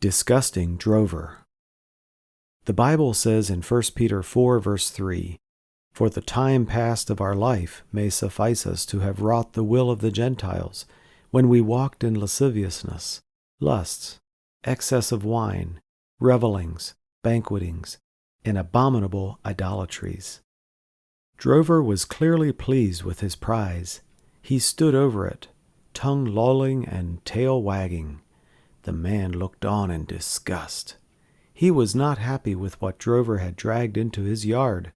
Disgusting drover. The Bible says in 1 Peter 4 verse 3, "For the time past of our life may suffice us to have wrought the will of the Gentiles, when we walked in lasciviousness, lusts, excess of wine, revellings, banquetings, and abominable idolatries." Drover was clearly pleased with his prize. He stood over it, tongue lolling and tail wagging. The man looked on in disgust. He was not happy with what Drover had dragged into his yard.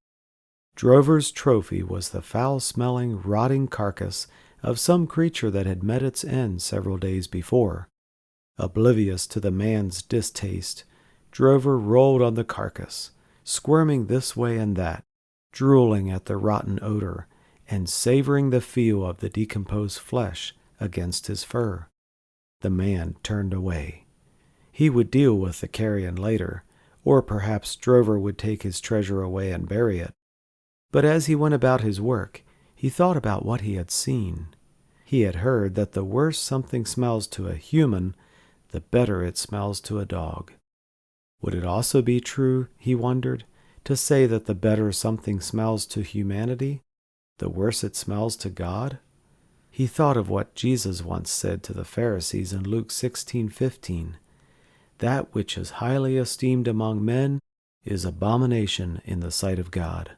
Drover's trophy was the foul-smelling, rotting carcass of some creature that had met its end several days before. Oblivious to the man's distaste, Drover rolled on the carcass, squirming this way and that, drooling at the rotten odor, and savoring the feel of the decomposed flesh against his fur. The man turned away. He would deal with the carrion later, or perhaps Drover would take his treasure away and bury it. But as he went about his work, he thought about what he had seen. He had heard that the worse something smells to a human, the better it smells to a dog. Would it also be true, he wondered, to say that the better something smells to humanity, the worse it smells to God? He thought of what Jesus once said to the Pharisees in Luke 16:15, "That which is highly esteemed among men is abomination in the sight of God."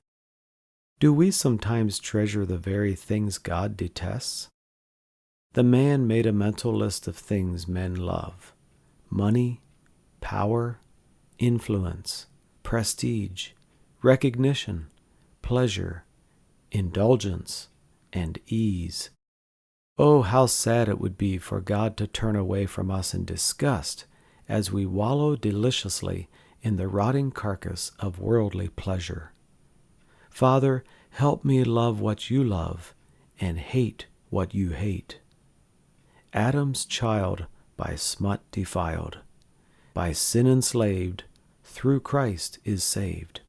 Do we sometimes treasure the very things God detests? The man made a mental list of things men love: money, power, influence, prestige, recognition, pleasure, indulgence, and ease. Oh, how sad it would be for God to turn away from us in disgust as we wallow deliciously in the rotting carcass of worldly pleasure. Father, help me love what you love and hate what you hate. Adam's child by smut defiled, by sin enslaved, through Christ is saved.